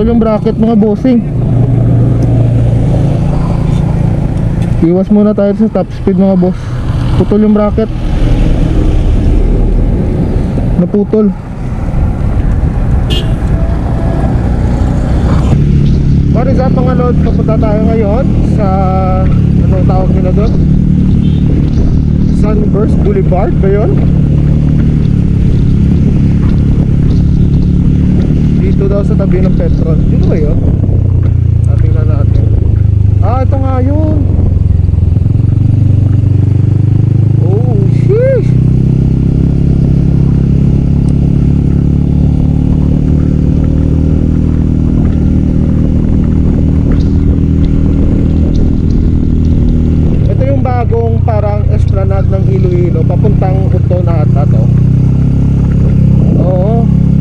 Putol yung bracket mga bossing. Iwas muna tayo sa top speed mga boss. Putol yung bracket. Naputol. What is up mga load? Papunta tayo ngayon sa anong tawag nila doon? Sunburst Boulevard ba yun? Dito daw sa tabi ng Petron. Dito ba yun? Tingnan natin. Ito nga yun. Oh sheesh. Bagong parang esplanade ng Iloilo papuntang Uto na ata to.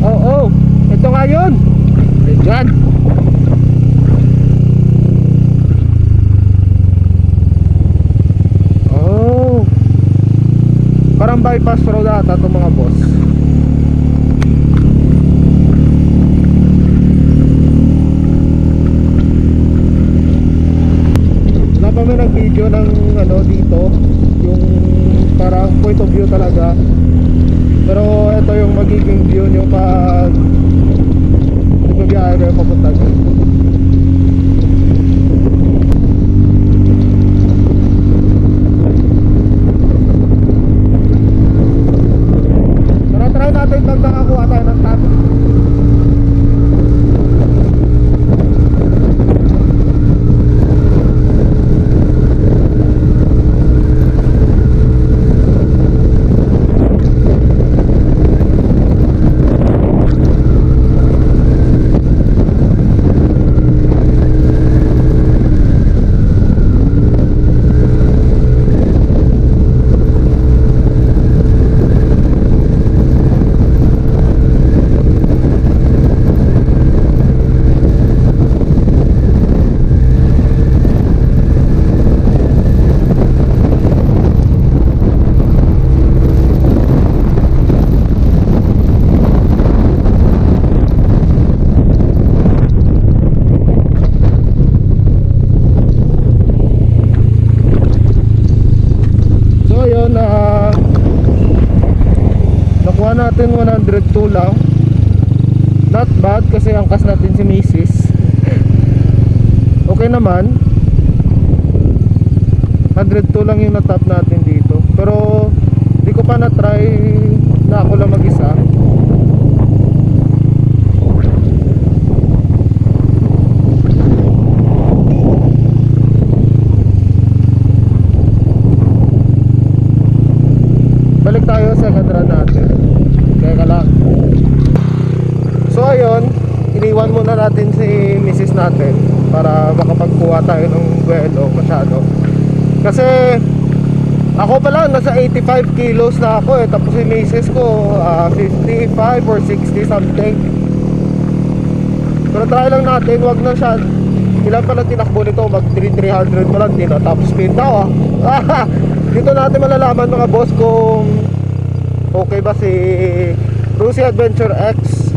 Oo, ito nga yun. Diyan. Parang bypass road ata to mga boss. Kami nag-video ng ano dito, yung parang point of view talaga. Pero ito yung magiging view nyo pag nagbibiyahe kayo papunta dyan. Try natin pag nakakuha tayo ng top. Nakuha natin 102 lang. Not bad kasi angkas natin si Mrs. Okay naman. 102 lang yung natap natin dito. Pero di ko pa na-try na ako lang mag-isa. Balik tayo sa second run natin. Teka lang. So ayun, iniwan muna natin si Mrs. natin para makapagkuha tayo ng buwelo masyado. Kasi ako pala nasa 85 kilos na ako eh. Tapos si Mrs. ko 55 or 60 something. Pero try lang natin, wag na siya. Ilan pala tinakbo nito, mag 300 mo lang din. Top speed daw Dito natin malalaman mga boss kung okay ba si Rusi Adventure X,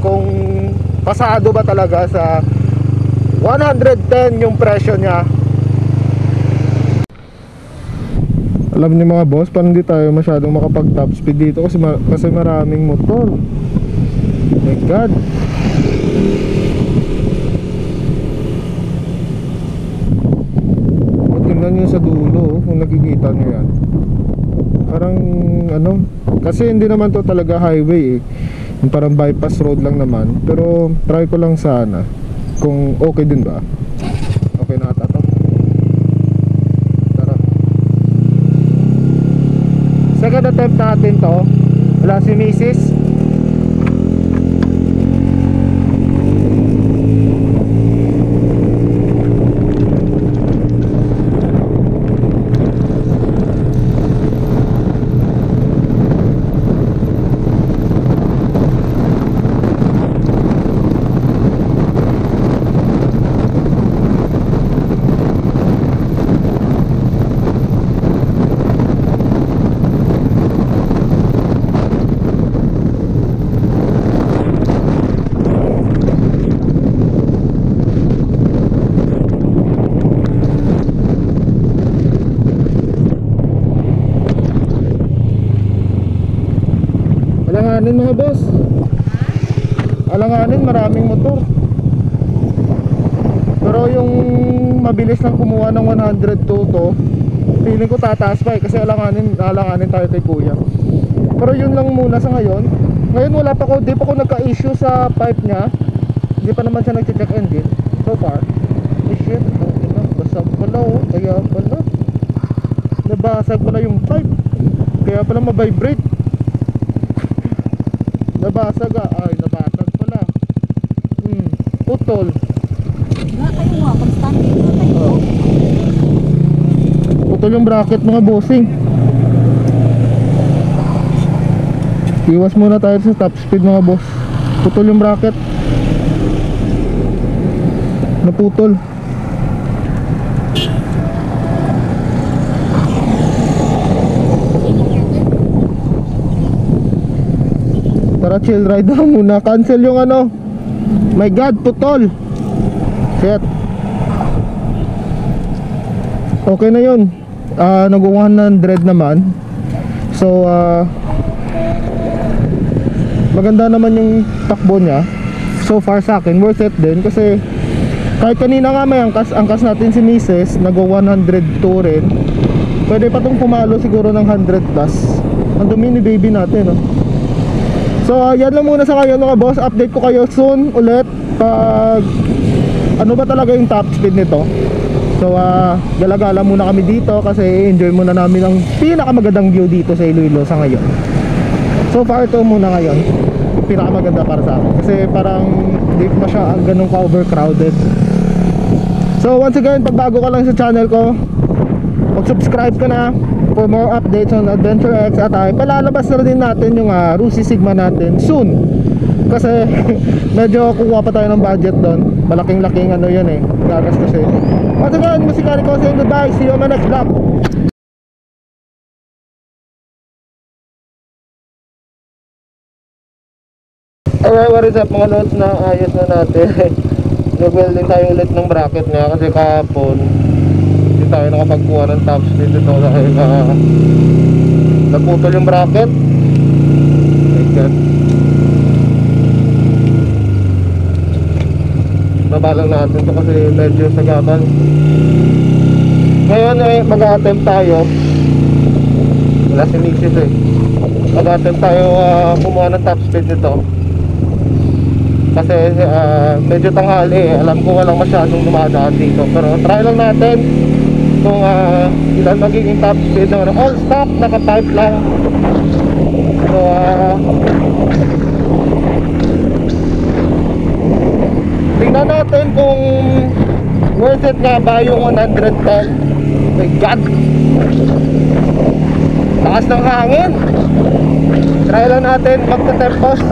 kung pasado ba talaga sa 110 yung presyo niya. Alam niyo mga boss, parang hindi tayo masyadong makapag top speed dito kasi maraming motor. My God. Tingnan nyo sa dulo kung nakikita nyo yan. Parang ano, kasi hindi naman to talaga highway eh. Parang bypass road lang naman. Pero try ko lang sana kung okay din ba. Okay na ata to. Tara. Second attempt natin to. Wala si Mrs. mga boss. Alanganin, maraming motor. Pero yung mabilis lang kumuha ng 102 to, feeling ko tataas pa kasi alanganin tayo kay kuya. Pero yun lang muna sa ngayon. Ngayon wala pa ko, di pa ko nagka-issue sa pipe niya. Hindi pa naman siya nag-check engine so far. Shit, basag pala oh. Kaya pala nabasag pala yung pipe. Kaya pala ma-vibrate. Nabasag ay nabasag pala. Putol. Putol yung bracket mga bossing. Iwas muna tayo sa top speed mga boss. Putol yung bracket. Naputol. Tara chill ride na muna. Cancel yung ano. My god, putol. Shit. Okay na yun. Nag-100 naman. So maganda naman yung takbo niya. So far sa akin worth it din. Kasi kahit kanina nga may angkas natin si Mrs. Nag-102 rin. Pwede pa tong pumalo siguro ng 100 plus. Ang dumi ni baby natin no? So yan lang muna sa ngayon mga boss. Update ko kayo soon ulit pag ano ba talaga yung top speed nito. So gala-gala muna kami dito kasi enjoy muna namin ang pinakamagandang view dito sa Iloilo sa ngayon. So far ito muna ngayon pinakamaganda para sa akin kasi parang hindi masyadong ganun ka-overcrowded. So once again, pag bago ka lang sa channel ko, mag-subscribe ka na for more updates on Adventure X. At palalabas na rin natin yung Rusi Sigma natin soon. Kasi medyo kukuha pa tayo ng budget doon. Malaking-laking ano yun eh, gagastos eh. Once again, Musikali ko saying goodbye. See you on my next vlog. Alright, what is up mga lods, na ayos na natin. Nag-welding tayo ulit ng bracket niya kasi kahapon hindi tayo nakapagkuha ng top speed ito dahil naputol yung bracket. My god. Babalang natin ito kasi medyo sagatan. Ngayon eh, mag-attempt tayo. Wala si Mrs. eh. Mag-attempt tayo kumuha ng top speed nito. Kasi medyo tanghali eh. Alam ko walang masyadong dumadaan dito. Pero try lang natin kung ilan magiging top speed. All stop, naka-pipe lang. So tingnan natin kung worth it nga ba yung 110. My god, taas ng hangin. Try lang natin magta-tempos.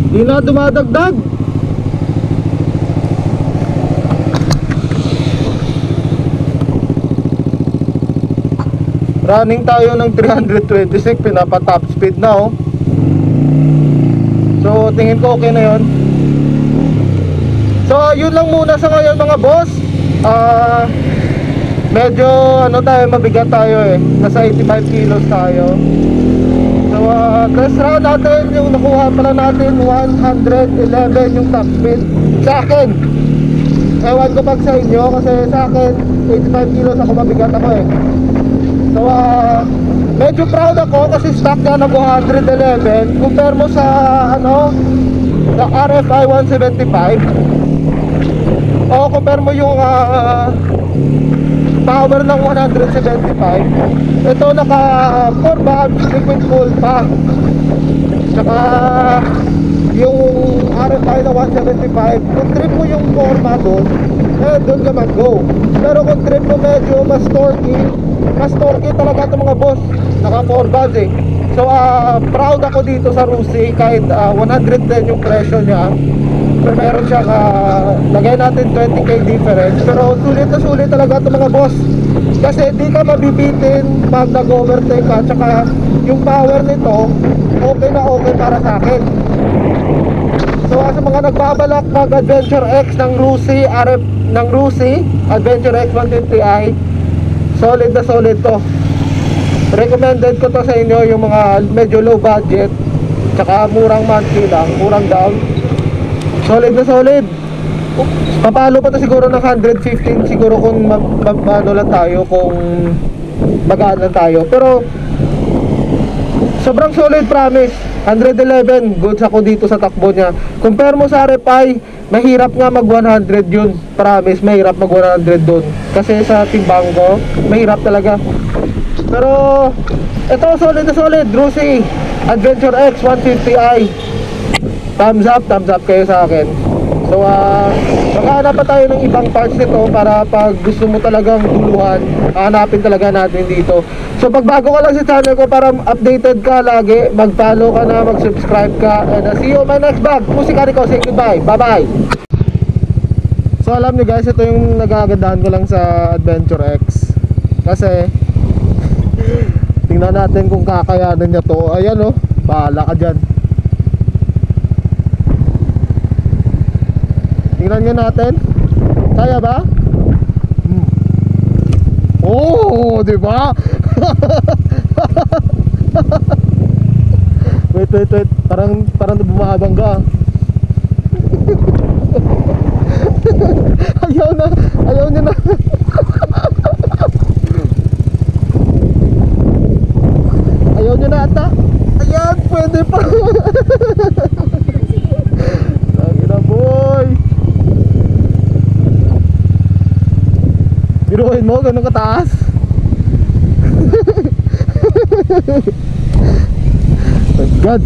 Di na dumadagdag. Running tayo ng 326, pinapa top speed na oh. So So tingin ko okay na yun. So yun lang muna sa ngayon mga boss. Medyo ano tayo, mabigat tayo eh. Nasa 85 kilos tayo. So test round natin, yung nakuha pala natin 111 yung top speed sa akin. Ewan ko pag sa inyo, kasi sa akin 85 kilos ako, mabigat ako eh. So medyo proud ako kasi stock na nag 111. Compare mo sa ano, the RFI 175, o compare mo yung power ng 175. Ito naka 4 valves, liquid cooled pa. Saka yung RFI na 175, kung trip mo yung forma doon, doon ka mag-go. Pero kung trip mo medyo mas torquey talaga itong mga boss. Naka 4 valves eh. So proud ako dito sa Rusi, kahit 110 yung presyo niya. Pero meron siya lagay natin 20k difference. Pero sulit na sulit talaga itong mga boss, kasi di ka mabibitin pag nag-overtake ka. Tsaka yung power nito okay na okay para sa akin. So sa mga nagbabalak mag Adventure X ng Rusi, Adventure X 150i, solid na solid to. Recommended ko to sa inyo, yung mga medyo low budget, tsaka murang monthly lang, murang down. Solid na solid. Papalo pa to siguro ng 115 siguro kung ano lang tayo, kung magaan lang tayo. Pero sobrang solid, promise. 111 goods ako dito sa takbo niya. Compare mo sa RFI, mahirap nga mag 100 yun. Promise, mahirap mag 100 dun. Kasi sa timbang ko, mahirap talaga. Pero ito, solid na solid. Rusi Adventure X 150i. Thumbs up kayo sa akin. So maghahanap pa tayo ng ibang parts nito para pag gusto mo talagang guluhan, hanapin talaga natin dito. So pag bago ka lang sa channel ko, para updated ka lagi, mag-follow ka na, mag-subscribe ka. And see you on my next vlog. Musika Rico, say goodbye. Bye-bye. So alam nyo guys, ito yung nagagandahan ko lang sa Adventure X. Kasi tingnan natin kung kakayanan niya to. Ayan oh, bahala ka dyan. Tingnan nyo natin. Kaya ba? Oh, di ba? Wait. Parang bumabang ka. Ayaw niya na. Ayaw niya na ata. Ayan, pwede pa. Lagi na boy. Biruin mo, ganun kataas. Thank God.